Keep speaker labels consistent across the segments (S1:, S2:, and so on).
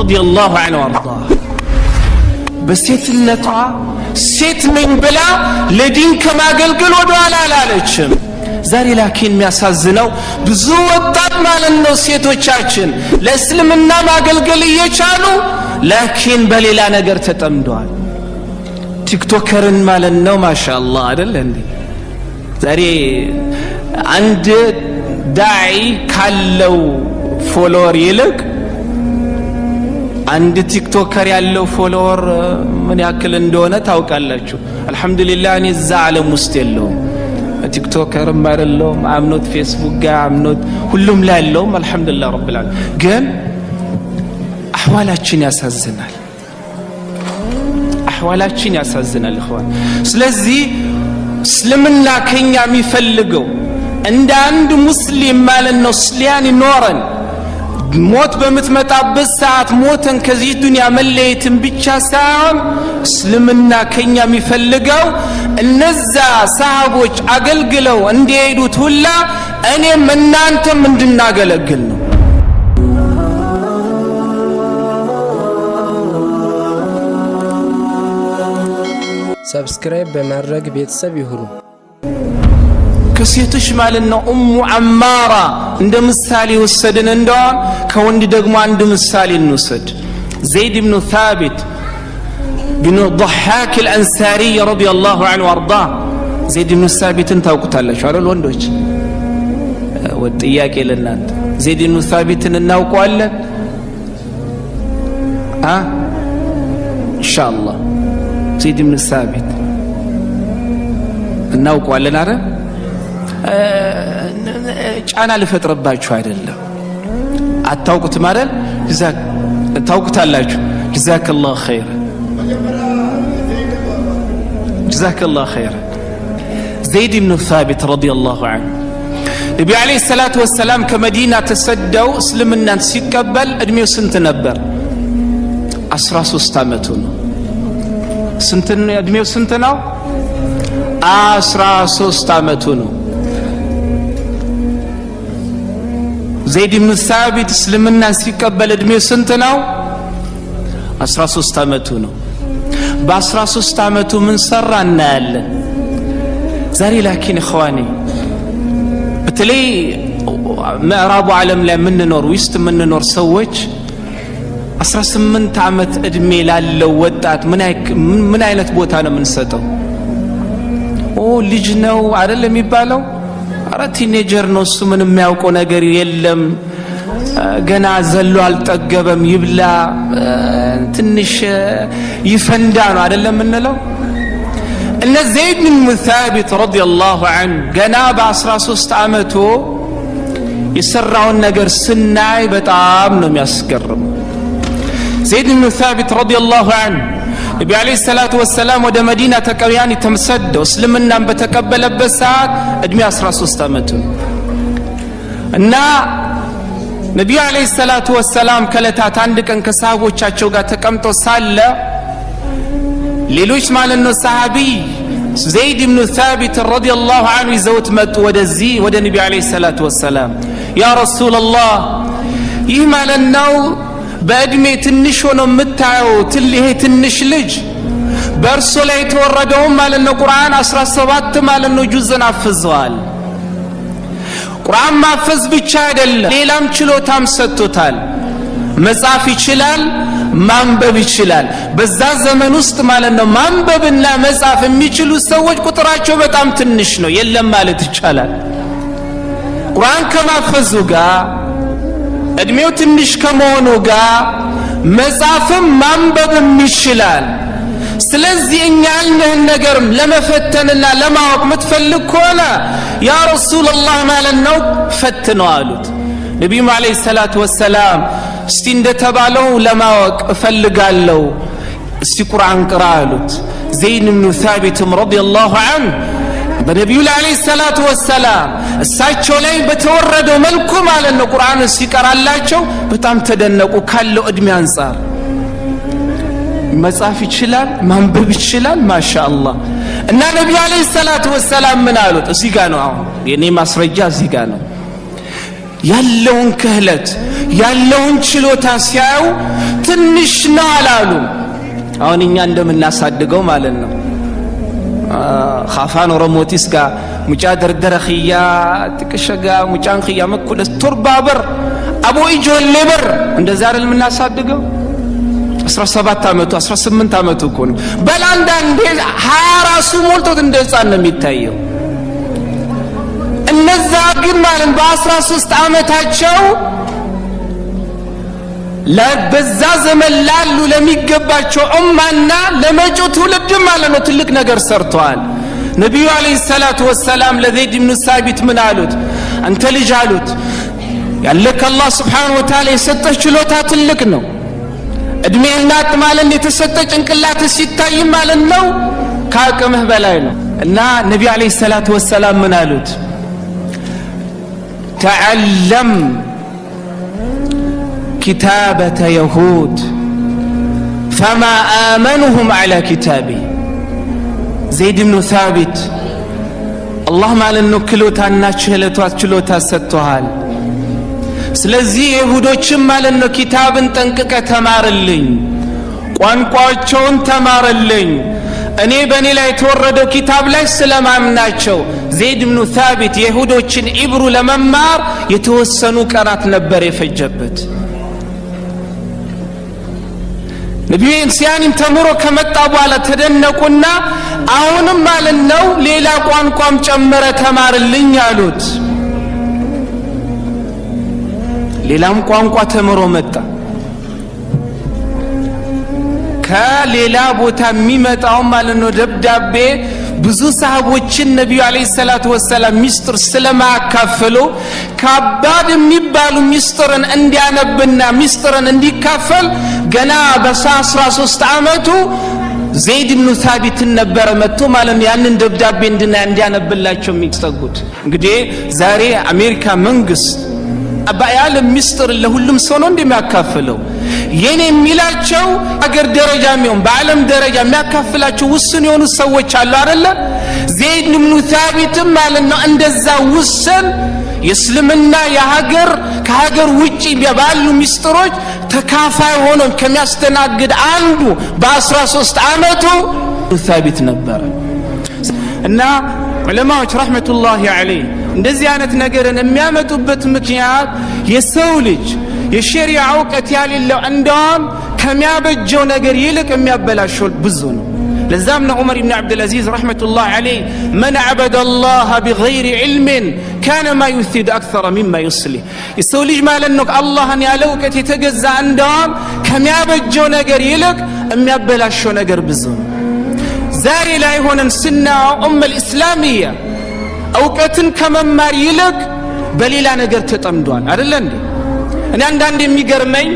S1: ረዲየላሁ ዐንሁ ወአርዳህ በሴትነቷ ሴት ነኝ ብላ ለዲን ከማገልገል ወደ ኋላ አላለችም። ዛሬ ላኪን የሚያሳዝነው ብዙ ወጣት ማለት ነው ሴቶቻችን ለእስልምና ማገልገል እየቻሉ ላኪን በሌላ ነገር ተጠምደዋል። ቲክቶከርን ማለት ነው ማሻአላህ አይደል እንዴ? ዛሬ አንድ ዳዒ ካለው ፎሎወር ይልቅ አንድ ቲክቶከር ያለው ፎሎወር ምን ያክል እንደሆነ ታውቃላችሁ። አልহামዱሊላህ እኔ እዛ ዓለም ውስጥ የለውም፣ ቲክቶከርም አይደለሁም፣ አምኖት ፌስቡክ ጋር አምኖት ሁሉም ላይ ያለውም አልহামዱሊላህ ረብል ዓለሚን። ግን አህዋላችን ያሳዝናል፣ አህዋላችን ያሳዝናል እخوان። ስለዚህ እስልምና ከኛ የሚፈልገው እንደ አንድ ሙስሊም ማለት ነው ስሊያን ይኖረን ሞት በምትመጣበት ሰዓት ሞተን ከዚህ ዱንያ መለየትን ብቻ ሳይሆን እስልምና ከኛ የሚፈልገው እነዛ ሰሃቦች አገልግለው እንደሄዱት ሁላ እኔም እናንተም እንድናገለግል ነው።
S2: ሰብስክራይብ በማድረግ ቤተሰብ ይሁኑ።
S1: ከሴቶች ማለት ነው ኡሙ አማራ እንደ ምሳሌ ወሰድን እንደዋን ከወንድ ደግሞ አንድ ምሳሌ እንውሰድ። ዘይድ ኢብኑ ታቢት ቢኑ ضحاك الانصاري رضي الله عنه وارضاه። ዘይድ ኢብኑ ታቢትን ታውቁታላችሁ አይደል ወንዶች? ወጥያቄ ለናንተ ዘይድ ኢብኑ ታቢትን እናውቀዋለን ኢንሻአላህ። ዘይድ ኢብኑ ታቢት እናውቀዋለን አይደል? ጫና ልፈጥርባችሁ አይደለም። አታውቁትም አይደል? ታውቁታላችሁ። ጀዛከላሁ ኸይር ጀዛከላሁ ኸይር። ዘይድ ኢብኑ ታቢት ረዲየላሁ ዐንሁ ነብዩ አለይሂ ሰላቱ ወሰላም ከመዲና ተሰደው እስልምናን ሲቀበል እድሜው ስንት ነበር? 13 ዓመቱ ነው። ስንት ነው እድሜው? ስንት ነው? 13 ዓመቱ ነው። ዘይድ ኢብኑ ታቢት እስልምናን ሲቀበል እድሜው ስንት ነው? 13 ዓመቱ ነው። በ13 ዓመቱ ምን ሰራ እናያለን። ዛሬ ላኪን እخواني በተለይ ምዕራቡ ዓለም ላይ የምንኖር ውስጥ የምንኖር ሰዎች 18 ዓመት እድሜ ላለው ወጣት ምን አይነት ቦታ ነው የምንሰጠው? ልጅ ነው አይደለም የሚባለው? አረ ቲኔጀር ነው እሱ፣ ምንም የሚያውቀው ነገር የለም፣ ገና ዘሎ አልጠገበም፣ ይብላ ትንሽ ይፈንዳ ነው አይደለም እንለው። እነ ዘይድ ኢብኑ ታቢት ረዲየላሁ ዐንሁ ገና በ13 ዓመቱ የሰራውን ነገር ስናይ በጣም ነው የሚያስገርም። ዘይድ ኢብኑ ታቢት ረዲየላሁ ዐንሁ ነብዩ አለይሂ ሰላቱ ወሰላም ወደ መዲና ተቀበያን ተመሰደው እስልምናን በተቀበለበት ሰዓት እድሜ 13 ዓመቱ እና ነብዩ አለይሂ ሰላቱ ወሰላም ከለታት አንድ ቀን ከሰሃቦቻቸው ጋር ተቀምጠው ሳለ ሌሎች ማለት ነው ሰሃቢ ዘይድ ኢብኑ ታቢት ረዲየላሁ ዐንሁ ይዘውት መጡ ወደዚህ ወደ ነብዩ አለይሂ ሰላቱ ወሰላም። ያ ረሱላህ ይህ ማለት ነው በእድሜ ትንሽ ሆኖ የምታየው ይሄ ትንሽ ልጅ በእርሱ ላይ የተወረደው ማለት ነው ቁርአን 17 ማለት ነው ጁዝን አፍዘዋል። ቁርአን ማፈዝ ብቻ አይደለም ሌላም ችሎታም ሰጥቶታል። መጻፍ ይችላል፣ ማንበብ ይችላል። በዛ ዘመን ውስጥ ማለት ነው ማንበብና መጻፍ የሚችሉ ሰዎች ቁጥራቸው በጣም ትንሽ ነው፣ የለም ማለት ይቻላል። ቁርአን ከማፈዙ ጋር እድሜው ትንሽ ከመሆኑ ጋር መጻፍም ማንበብም ይችላል። ስለዚህ እኛ ያልነህን ነገር ለመፈተንና ለማወቅ የምትፈልግ ከሆነ ያ ረሱላህ ማለት ነው ፈትነው አሉት። ነብዩ አለይሂ ሰላቱ ወሰላም እስቲ እንደተባለው ለማወቅ እፈልጋለሁ፣ እስቲ ቁርአን ቅራ አሉት። ዘይድ ኢብኑ ታቢት ረዲየላሁ ዐንሁ በነብዩ አለይሂ ሰላቱ ወሰላም እሳቸው ላይ በተወረደው መልኩ ማለት ነው ቁርአን ሲቀራላቸው በጣም ተደነቁ። ካለው እድሜ አንፃር መጻፍ ይችላል፣ ማንበብ ይችላል። ማሻአላህ። እና ነብዩ አለይሂ ሰላቱ ወሰላም ምን አሉት? እዚህ ጋር ነው አሁን የኔ ማስረጃ እዚህ ጋር ነው። ያለውን ክህለት ያለውን ችሎታ ሲያዩ ትንሽ ነው አላሉ። አሁን እኛ እንደምናሳድገው ማለት ነው። خافان ورموتيس كا مجادر درخيا تكشجا مجان خيا مكول تربابر أبو إيجو الليبر عند زار المنا صادقه 17 عامته 18 عامته كون بل عندنا هاراسو مولتو تندسان ميتايو النزاقين مالن ب13 عامتاچو لا بزاز ملالو لميجباچو امانا لمجو تولد مالن تلك نجر سرتوال نبي عليه الصلاه والسلام لزيد بن ثابت من قالوت انت اللي جالوت يالك الله سبحانه وتعالى يسطح ችሎታ ትልቅ ነው እድሜና ተማለን የተሰጠ ጭንቅላት ሲታይ ማለት ነው ካቀመህ በላይ ነው እና ነብዩ አለይሂ ሰላቱ ወሰለም ምን አሉት تعلم كتابة يهود فما آمنهم على كتابي زيد بن ثابت اللهم على النكلوتا ناشلتوا ችሎታ ሰጥቷል ስለዚህ ይሁዶችም ማለት ነው ኪታብን ጠንቅቀ ተማርልኝ ቋንቋቸውን ተማርልኝ እኔ በእኔ ላይ ተወረደው ኪታብ ላይ ስለማምናቸው ዘይድ ኢብኑ ታቢት ይሁዶችን ኢብሩ ለመማር የተወሰኑ ቀናት ነበር የፈጀበት ነብዩን ሲያንም ተምሮ ከመጣ በኋላ ተደነቁና አሁንም ማለት ነው ሌላ ቋንቋም ጨመረ ተማርልኝ አሉት ሌላም ቋንቋ ተምሮ መጣ ከሌላ ቦታ የሚመጣው ማለት ነው ደብዳቤ ብዙ ሰሃቦችን ነብዩ አለይሂ ሰላቱ ወሰለም ሚስጥር ስለማካፈሉ ከባድ የሚባሉ ሚስጥርን እንዲያነብና ሚስጥርን እንዲካፈል ገና በ13 አመቱ ዘይድ ኢብኑ ታቢት ነበር መጥቶ ማለት ነው ያንን ደብዳቤ እንዲያነብላቸው የሚጠጉት እንግዲህ ዛሬ አሜሪካ መንግስት አባያል ሚስጥር ለሁሉም ሰው ነው እንደሚያካፍለው የኔ የሚላቸው አገር ደረጃ የሚሆን በዓለም ደረጃ የሚያካፍላቸው ውስን የሆኑ ሰዎች አሉ አይደለ ዘይድ ኢብኑ ታቢት ማለት ነው እንደዛ ውስን የእስልምና የሀገር ከሀገር ውጪ ባሉ ሚስጥሮች ተካፋይ ሆኖ ከሚያስተናግድ አንዱ በ13 አመቱ ታቢት ነበር እና ዑለማዎች ረህመቱላሂ ዐለይሂ እንደዚህ አይነት ነገርን የሚያመጡበት ምክንያት የሰው ልጅ የሸሪዓ ዕውቀት ያለው እንደውም ከሚያበጀው ነገር ይልቅ የሚያበላሸው ብዙ ነው ለዛም ነው ዑመር ኢብኑ አብዱል አዚዝ ረህመቱላሂ ዐለይሂ من عبد الله بغير علم كان ما يفسد اكثر مما يصلح የሰው ልጅ ማለት ነው አላህን ያለ ዕውቀት የተገዛ እንደውም ከሚያበጀው ነገር ይልቅ የሚያበላሸው ነገር ብዙ ነው ዛሬ ላይ ሆነን ስናው ኡመል እስላሚያ ዕውቀትን ከመማር ይልቅ በሌላ ነገር ተጠምዷል አይደል እንዴ እኔ አንዳንድ የሚገርመኝ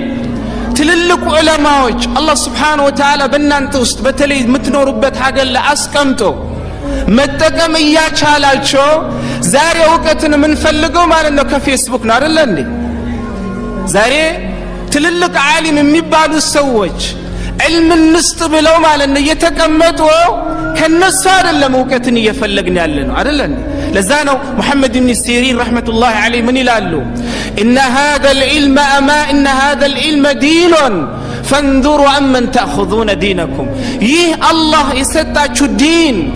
S1: ትልልቅ ዑለማዎች አላህ Subhanahu Wa Ta'ala በእናንተ ውስጥ በተለይ የምትኖሩበት ሀገር ላይ አስቀምጦ መጠቀም እያቻላቸው ዛሬ ዕውቀትን የምንፈልገው ማለት ነው ከፌስቡክ ነው አይደል እንዴ ዛሬ ትልልቅ ዓሊም የሚባሉ ሰዎች علم النسط بلو مالنا يتكمتوا كالنص አይደለም ዕውቀትን እየፈለግን ያለነው አይደለም ለዛነው محمد بن سيرين رحمة الله عليه من ይላሉ ان هذا العلم دين فانظروا امن تاخذون دينكم ይህ አላህ የሰጣችሁ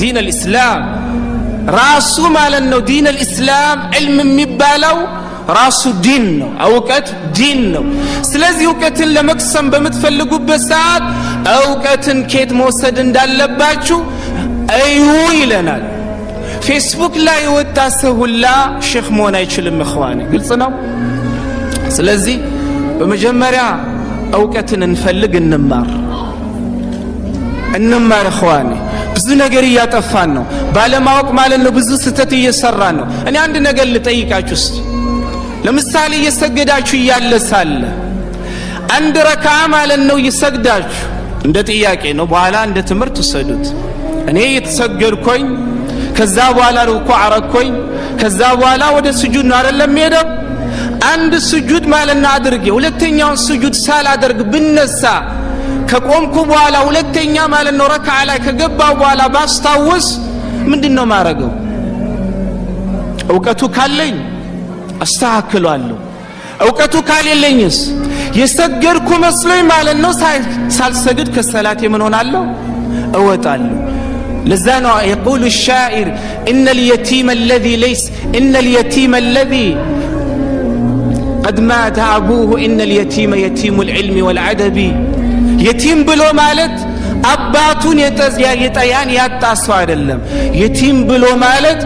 S1: دين الاسلام ራሱ ማለት ነው دين الاسلام علم የሚባለው ራሱ ዲን ነው ዕውቀት ዲን ነው ስለዚህ ዕውቀትን ለመቅሰም በመትፈልጉበት ሰዓት ዕውቀትን ከየት መውሰድ እንዳለባችሁ እዩ ይለናል ፌስቡክ ላይ ወጣ ሰው ሁላ ሼክ መሆን አይችልም እخواني ግልጽ ነው ስለዚህ በመጀመሪያ ዕውቀትን እንፈልግ እንማር እخواني ብዙ ነገር እያጠፋን ነው ባለማወቅ ማለት ነው ብዙ ስተት እየሰራን ነው እኔ አንድ ነገር ልጠይቃችሁ እስቲ ለምሳሌ እየሰገዳችሁ እያለሳለ አንድ ረካዓ ማለት ነው እየሰግዳችሁ እንደ ጥያቄ ነው በኋላ እንደ ትምህርት ወሰዱት እኔ እየተሰገድኩኝ ከዛ በኋላ ሩኩዕ አረኩኝ ከዛ በኋላ ወደ ስጁድ ነው አይደለም ሄደው አንድ ስጁድ ማለት ነው አድርጌ ሁለተኛውን ስጁድ ሳላደርግ ብነሳ ከቆምኩ በኋላ ሁለተኛ ማለት ነው ረካዓ ላይ ከገባው በኋላ ባስታውስ ምንድነው ማረገው ዕውቀቱ ካለኝ አስተካክላለሁ እውቀቱ ካሌለኝስ የሰገድኩ መስሎኝ ማለት ነው ሳልሰግድ ከሰላቴ ምን ሆናለሁ እወጣለሁ لذا يقول الشاعر إن اليتيم الذي قد مات أبوه إن اليتيم يتيم العلم والعدب يتيم بلو مالت أباتون يتيان يتاسو አይደለም يتيم بلو مالت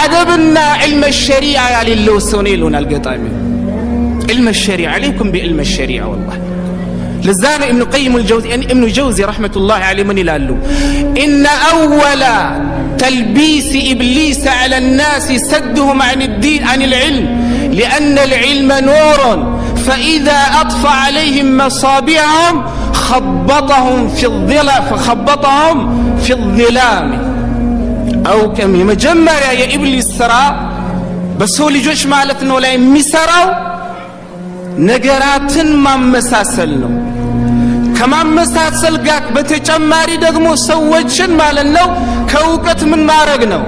S1: أدبنا علم الشريعة يعني اللي وصونيلون القطامي علم الشريعة عليكم بعلم الشريعة والله لذا ابن قيم الجوزي يعني ابن جوزي رحمة الله عليه من يلالو إن أول تلبيس إبليس على الناس سدهم عن الدين عن العلم لأن العلم نور فإذا أطفى عليهم مصابيحهم خبطهم في الظلام أو كم مجمّر يا إبليس سرا بس هو لجوش مالتنا ولا يمسروا ነገራትን ማመሳሰል ነው ከማመሳሰል ጋር በተጨማሪ ደግሞ ሰዎችን ማለት ነው ከእውቀት ምን ማድረግ ነው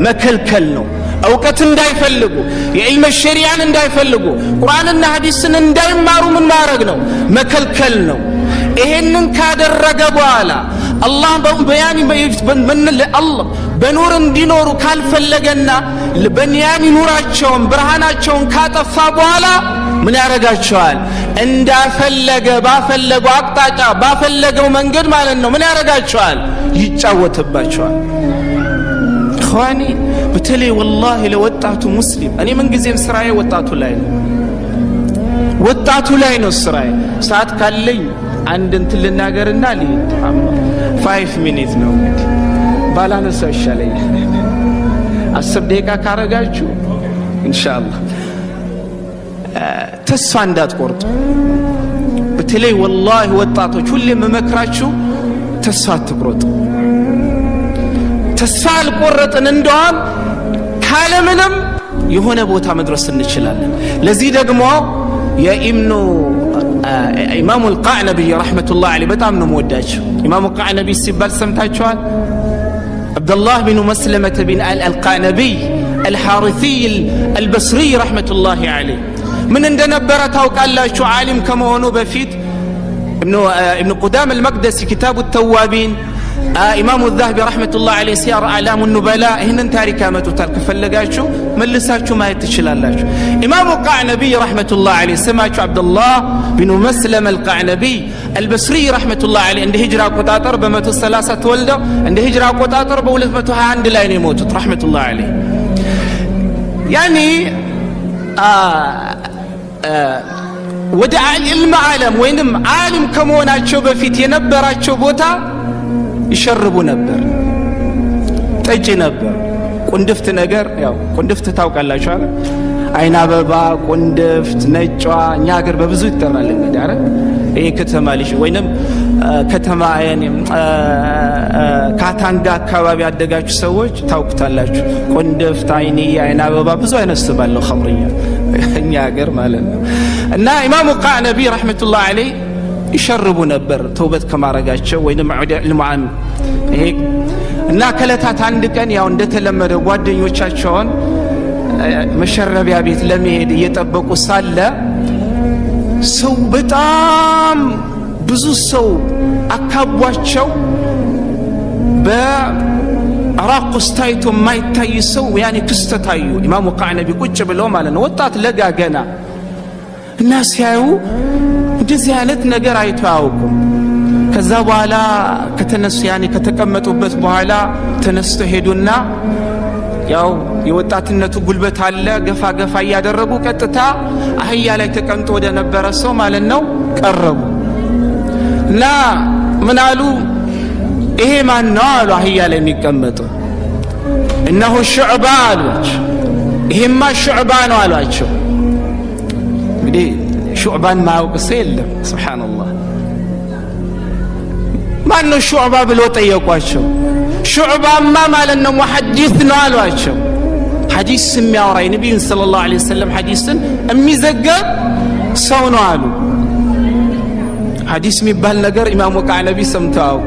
S1: መከልከል ነው እውቀት እንዳይፈልጉ የዕልም ሸሪዓን እንዳይፈልጉ ቁርአንና ሐዲስን እንዳይማሩ ምን ማድረግ ነው መከልከል ነው ይሄንን ካደረገ በኋላ አላህ በበያን አላህ በኑር እንዲኖሩ ካልፈለገና በኒያም ኑራቸውን ብርሃናቸውን ካጠፋ በኋላ ምን ያረጋቸዋል እንዳፈለገ ባፈለገው አቅጣጫ ባፈለገው መንገድ ማለት ነው ምን ያረጋቸዋል ይጫወትባቸዋል ኸዋኒ በተለይ والله ለወጣቱ ሙስሊም እኔ ምን ጊዜም ስራዬ ወጣቱ ላይ ነው ስራዬ ሰዓት ካለኝ አንድ እንትን ልናገርና ልሂድ 5 ሚኒት ነው እንግዲህ ባላነሳው ይሻለኛል 10 ደቂቃ ካረጋችሁ ኢንሻአላህ ተስፋ እንዳትቆርጡ በተለይ والله ወጣቶች ሁሌም መመክራችሁ ተስፋ አትቁረጡ ተስፋ አልቆረጥን እንደውም ካለምንም የሆነ ቦታ መድረስ እንችላለን ለዚህ ደግሞ ኢማሙ አልቃዕነቢ ረሕመቱላህ ዐለይሂ በጣም ነው የምወዳቸው ኢማሙ አልቃዕነቢ ሲባል ሰምታችኋል አብዱላህ ቢን መስለመተ ቢን አልቃዕነቢ الحارثي البصري رحمة الله عليه من እንደነበረ ታውቃላችሁ ዓሊም ከመሆኑ በፊት ابن قدام المقدسي كتاب التوابين ኢማሙ الذهبي رحمة الله عليه سير أعلام النبلاء هنا تاريخ አመጡታል ከፈለጋችሁ መልሳችሁ ማየት ትችላላችሁ ኢማሙ القعنبي رحمة الله عليه سمعوا عبد الله بن مسلم القعنبي البصري رحمة الله عليه عند هجرة አቆጣጠር በ130 ተወልደው عند هجرة አቆጣጠር በ221 ላይ ነው የሞቱት رحمة الله عليه يعني ወደ علم ዓለም ወይንም ዓለም ከመሆናቸው በፊት የነበራቸው ቦታ ይሸርቡ ነበር ጠጪ ነበር ቁንድፍት ነገር ያው ቁንድፍት ታውቃላችሁ አይደል አይና አበባ ቁንድፍት ነጯ እኛ ሀገር በብዙ ይጠራል እንግዲህ አይደል ይሄ ከተማ ልጅ ወይንም ከተማ ያኔም ካታንጋ አካባቢ ያደጋችሁ ሰዎች ታውቁታላችሁ ቁንድፍት አይና አበባ ብዙ አይነት ስባለው ኸምርያ እኛ ሀገር ማለት ነው እና ኢማሙ ቃዕነቢ ረሕመቱላህ ዐለይሂ ይሸርቡ ነበር ተውበት ከማረጋቸው ወይንም ዑለማን ይሄ እና ከለታት አንድ ቀን ያው እንደተለመደው ጓደኞቻቸውን መሸረቢያ ቤት ለመሄድ እየጠበቁ ሳለ ሰው በጣም ብዙ ሰው አካቧቸው በአራቅ ውስጥ ታይቶ የማይታይ ሰው ያኔ ክስተታዩ ኢማሙ ቃዕነቢ ቁጭ ብለው ማለት ነው ወጣት ለጋ ገና እና ሲያዩ እንደዚህ አይነት ነገር አይቶ አያውቁም ከዛ በኋላ ከተነሱ ያኔ ከተቀመጡበት በኋላ ተነስቶ ሄዱና ያው የወጣትነቱ ጉልበት አለ ገፋ ገፋ ያደረጉ ቀጥታ አህያ ላይ ተቀምጦ ወደ ነበረ ሰው ማለት ነው ቀረቡ እና ምን አሉ ይሄ ማን ነው አሉ አህያ ላይ የሚቀመጠው እነሆ ሹዕባ አሏቸው ይሄማ ሹዕባ ነው አሏቸው እንግዲህ ሹዕባን ማያውቅ ሰው የለም ሱብሃንአላህ ማን ነው ሹዕባ ብሎ ጠየቋቸው ሹዕባማ ማለት ነው ሙሐዲስ ነው አሏቸው ሐዲስ የሚያወራ ነብዩ ሰለላሁ ዐለይሂ ወሰለም ሐዲስን የሚዘገብ ሰው ነው አሉ ሐዲስ የሚባል ነገር ኢማሙ ቃዕነቢ ሰምተው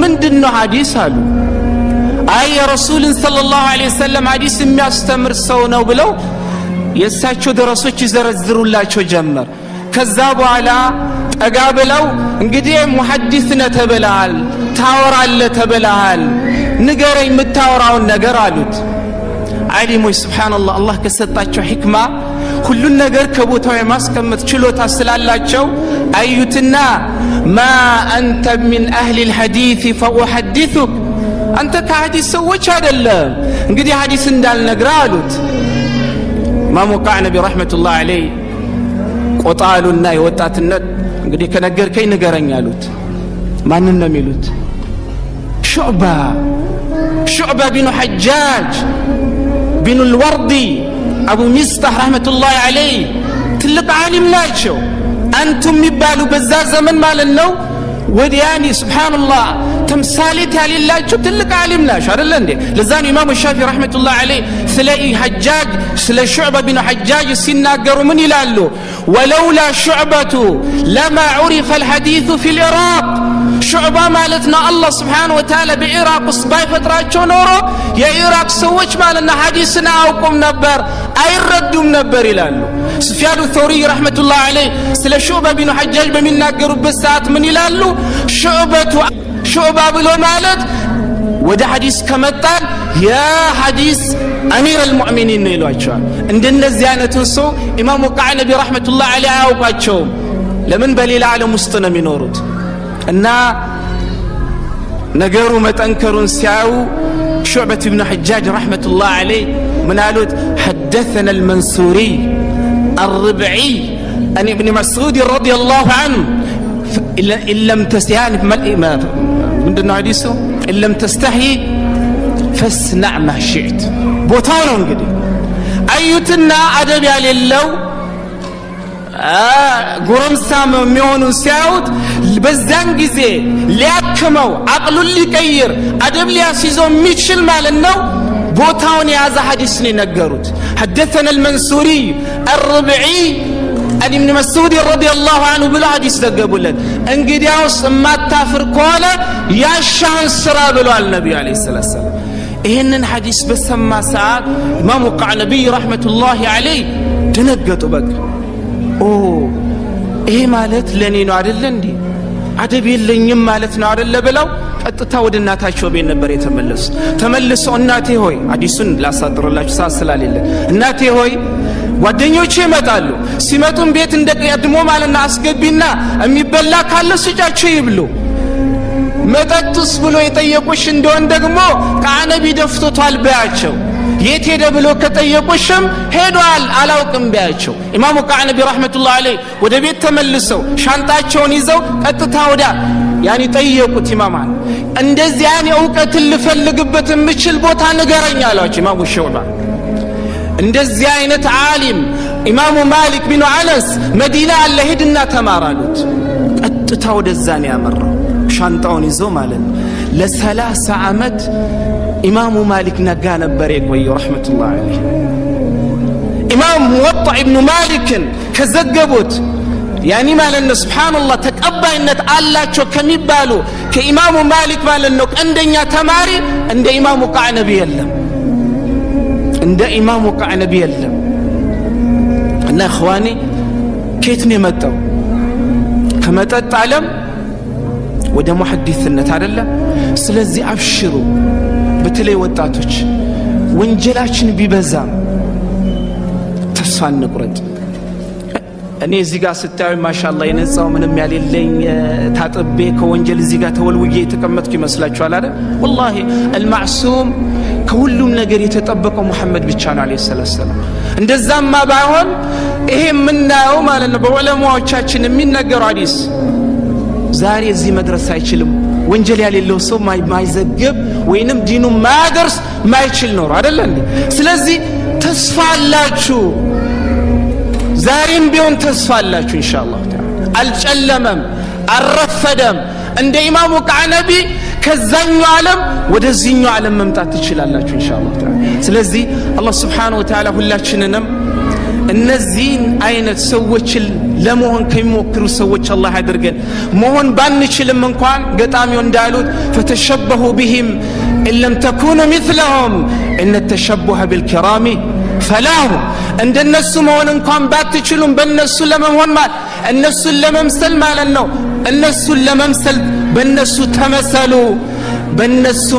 S1: ምንድነው ሐዲስ አሉ አይ ረሱልን ሰለላሁ ዐለይሂ ወሰለም ሐዲስ የሚያስተምር ሰው ነው ብለው የሳቸው ደረሶች ይዘረዝሩላቸው ጀመር ከዛ በኋላ አጋብለው እንግዲህ ሙሐዲስ ነህ ተብለሃል ታወራለህ ተብለሃል ንገረኝ የምታወራውን ነገር አሉት ዓሊሞች ሱብሃንአላህ አላህ ከሰጣቸው ሕክማ ሁሉን ነገር ከቦታው የማስቀመጥ ችሎታ ስላላቸው አዩትና ማ አንተ ሚን አህሊ الحديث فاحدثك አንተ ከሐዲስ ሰዎች አይደለም እንግዲህ ሐዲስ እንዳልነግርህ አሉት ኢማሙ ቃዕነቢ ረህመቱላህ ዐለይሂ ቆጣሉና የወጣትነት እንግዲህ ከነገርከኝ ንገረኝ አሉት ማንን ነው የሚሉት ሹዕባ ቢኑ ሐጃጅ ቢኑ الوردي አቡ ሚስጣህ ረህመቱላህ ዐለይሂ ትልቅ ዓሊም ናቸው አንቱም የሚባሉ በዛ ዘመን ማለት ነው ወዲያኒ ሱብሃንአላህ ተምሳሌት ያሌላቸው ትልቅ ዓሊም ናቸው አይደል እንዴ ለዛን ኢማሙ ሻፊዒ ረህመቱላህ ዐለይሂ ስለ ሐጃጅ ስለ ሹዕባ ቢኑ ሐጃጅ ሲናገሩ ምን ይላሉ ወለውላ ሹዕበቱ ለማ ዑሪፈ الحديث في العراق ሹዕባ ማለት ነው አላህ Subhanahu Wa Ta'ala በኢራቅ ውስጥ ባይፈጥራቸው ኖሮ የኢራቅ ሰዎች ማለት ነው ሐዲስን አያውቁም ነበር አይረዱም ነበር ይላሉ ሱፊያን الثوري ረህመቱላህ ዐለይሂ ስለ ሹዕባ ቢኑ ሐጃጅ በሚናገሩበት ሰዓት ምን ይላሉ ሹዕባ ብሎ ማለት ወደ ሐዲስ ከመጣን ያ ሐዲስ አሚር المؤمنين ነው ይሏቸዋል እንደነዚህ አይነቱን ሰው ኢማሙ ቃዕነቢ ረህመቱላህ ዐለይሂ አያውቋቸውም ለምን በሌላ ዓለም ውስጥ ነው የሚኖሩት እና ነገሩ መጠንከሩን ሲያዩ ሹዕበት ብኑ ሐጃጅ ረህመቱላህ ዐለይሂ ምን አሉት حدثنا المنصوري الربعي عن ابن مسعود رضي الله عنه إن لم تستحي ምንድነው ሐዲሱ إن لم تستحي فاصنع ما شئت ቦታው ነው እንግዲህ አዩትና አደብ ያሌለው ጎረምሳም የሚሆኑን ሲያዩት በዛን ጊዜ ሊያክመው አቅሉን ሊቀይር አደብ ሊያስይዘው የሚችል ማለት ነው ቦታውን የያዘ ሐዲስ ነው የነገሩት حدثنا المنصوري الربعي عن ابن مسعود رضي الله عنه ብለው ሐዲስ ዘገቡለት እንግዲያውስ ማታፍር ከሆነ ያሻህን ስራ ብለዋል ነብዩ አለይሂ ሰላም ይሄንን ሐዲስ በሰማ ሰዓት ኢማሙ ቃዕነቢ ረህመቱላህ ዐለይሂ ደነገጡ በቃ ይሄ ማለት ለኔ ነው አይደል እንዴ አደብ የለኝም ማለት ነው አይደል ብለው ቀጥታ ወደ እናታቸው ቤት ነበር ተመልሰው እናቴ ሆይ ሐዲሱን ላሳጥርላችሁ ሳስላልለ እናቴ ሆይ ጓደኞቼ ይመጣሉ ሲመጡም ቤት እንደቀድሞ ማለትና አስገቢና የሚበላ ካለ ስጫቸው ይብሉ መጠጥስ ብሎ የጠየቁሽ እንደሆነ ደግሞ ቃዕነቢ ደፍቶታል በያቸው የት ሄደ ብሎ ከጠየቁሽም ሄዷል አላውቅም በያቸው ኢማሙ ቃዕነቢ ረህመቱላህ ዐለይሂ ወደ ቤት ተመልሰው ሻንጣቸውን ይዘው ቀጥታ ወዳ ያኒ ጠየቁት ኢማማን እንደዚህ ያኒ ዕውቀትን ልፈልግበት የምችል ቦታ ንገረኝ አላቸው ኢማሙ ሹዕባ እንደዚህ አይነት ዓሊም ኢማሙ ማሊክ ቢኑ አነስ መዲና አለ ሄድና ተማራሉት ቀጥታ ወደዛ ነው ያመራው ሻንጣውን ይዞ ማለት ለ30 ዓመት ኢማሙ ማሊክ ነጋ ነበር የቆየው ረህመቱላህ ዐለይሂ ኢማም ሙወጣ ኢብኑ ማሊክን ከዘገቡት ያኒ ማለት ነው ሱብሃንአላህ ተቀባይነት አላቸው ከሚባሉ ከኢማሙ ማሊክ ማለት ነው ቀንደኛ ተማሪ እንደ ኢማሙ ቃዕነቢ የለም እንደ ኢማሙ ቃዕነቢ የለም እና እኽዋኒ ከየት ነው የመጣው ከመጠጥ ዓለም ወደ ሙሐዲስነት አይደለም ስለዚህ አብሽሩ በተለይ ወጣቶች ወንጀላችን ቢበዛም ተስፋ እንቁረጥ እኔ እዚህ ጋር ስታዩ ማሻአላህ የነጻው ምንም ያሌለኝ ታጥቤ ከወንጀል እዚህ ጋር ተወልውዬ የተቀመጥኩ ይመስላችኋል አይደል والله المعصوم ከሁሉም ነገር የተጠበቀው መሐመድ ብቻ ነው አለይሂ ሰላም እንደዛማ ባይሆን ይሄ ምናየው ማለት ነው በዑለማዎቻችን የሚነገረው ሐዲስ ዛሬ እዚህ መድረስ አይችልም ወንጀል ያሌለው ሰው ማይዘግብ ወይንም ዲኑ ማያደርስ ማይችል ነው አይደል እንዴ ስለዚህ ተስፋ አላችሁ ዛሬም ቢሆን ተስፋ አላችሁ ኢንሻአላህ አልጨለመም አልረፈደም እንደ ኢማሙ ቃዕነቢ ከዛኛው ዓለም ወደዚህኛው ዓለም መምጣት ትችላላችሁ ኢንሻአላህ ስለዚህ አላህ Subhanahu Wa Ta'ala ሁላችንንም እነዚህን አይነት ሰዎችን ለመሆን ከሚሞክሩ ሰዎች አላህ ያድርገን መሆን ባንችልም እንኳን ገጣሚው እንዳሉት فتشبهوا بهم إن لم تكونوا مثلهم إن التشبه بالكرام ፈላሁ እንደነሱ መሆን እንኳን ባትችሉም በእነሱ ለመሆን ማለት እነሱን ለመምሰል ማለት ነው። እነሱን ለመምሰል በእነሱ ተመሰሉ። በእነሱ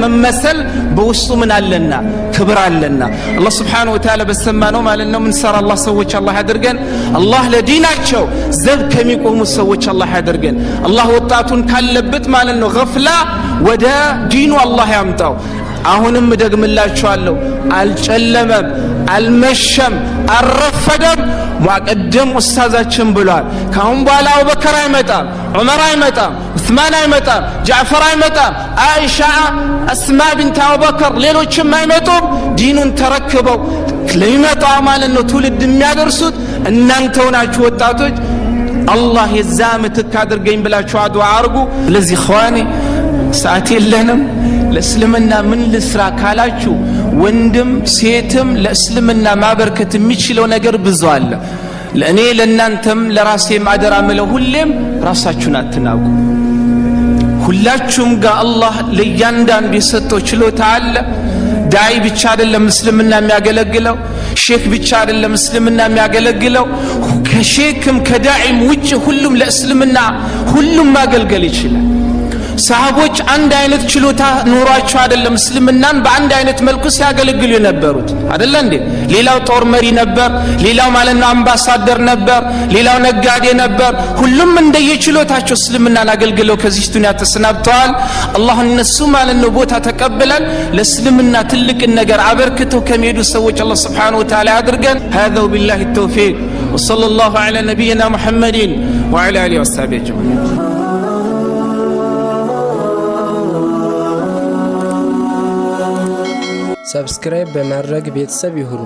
S1: መመሰል በውስጡ ምን አለና ክብር አለና አላህ Subhanahu Wa Ta'ala በሰማነው ማለት ነው። ምን ሰራ አላህ ሰዎች አላህ ያድርገን። አላህ ለዲናቸው ዘብ ከሚቆሙ ሰዎች አላህ ያድርገን። አላህ ወጣቱን ካለበት ማለት ነው ገፍላ ወደ ዲኑ አላህ ያምጣው። አሁንም ደግምላችኋለሁ አልጨለመም አልመሸም አልረፈደም። ሙአቀደም ኡስታዛችን ብሏል ካሁን በኋላ አቡበከር አይመጣም ዑመር አይመጣም ዑስማን አይመጣም ጃዕፈር አይመጣም አይሻ አስማ ቢንት አቡበከር ሌሎችም አይመጡም። ዲኑን ተረክበው ለሚመጣው ማለት ነው ትውልድ የሚያደርሱት እናንተው ናችሁ ወጣቶች። አላህ የዛ ምትክ አድርገኝ ብላችሁ አድዋ አርጉ። ስለዚህ ኸዋኔ ሰዓት የለንም። ለእስልምና ምን ልስራ ካላችሁ ወንድም ሴትም ለእስልምና ማበርከት የሚችለው ነገር ብዙ አለ። ለእኔ ለእናንተም ለራሴም አደራ ምለው ሁሌም ራሳችሁን አትናቁ። ሁላችሁም ጋር አላህ ለእያንዳንዱ የሰጠው ችሎታ አለ። ዳዒ ብቻ አይደለም እስልምና የሚያገለግለው፣ ሼክ ብቻ አይደለም እስልምና የሚያገለግለው። ከሼክም ከዳዒም ውጭ ሁሉም ለእስልምና ሁሉም ማገልገል ይችላል። ሰሃቦች አንድ አይነት ችሎታ ኑሯቸው አይደለም እስልምናን በአንድ አይነት መልኩ ሲያገለግሉ የነበሩት አይደለ እንዴ? ሌላው ጦር መሪ ነበር፣ ሌላው ማለት ነው አምባሳደር ነበር፣ ሌላው ነጋዴ ነበር። ሁሉም እንደየችሎታቸው እስልምናን አገልግለው ከዚህ ዱንያ ተሰናብተዋል። አላህ እነሱ ማለት ነው ቦታ ተቀበለን ለእስልምና ትልቅ ነገር አበርክተው ከሚሄዱ ሰዎች አላህ Subhanahu Wa Ta'ala ያድርገን። هذا بالله التوفيق وصلى الله على نبينا محمد وعلى اله وصحبه اجمعين.
S2: ሰብስክራይብ በማድረግ ቤተሰብ ይሁኑ።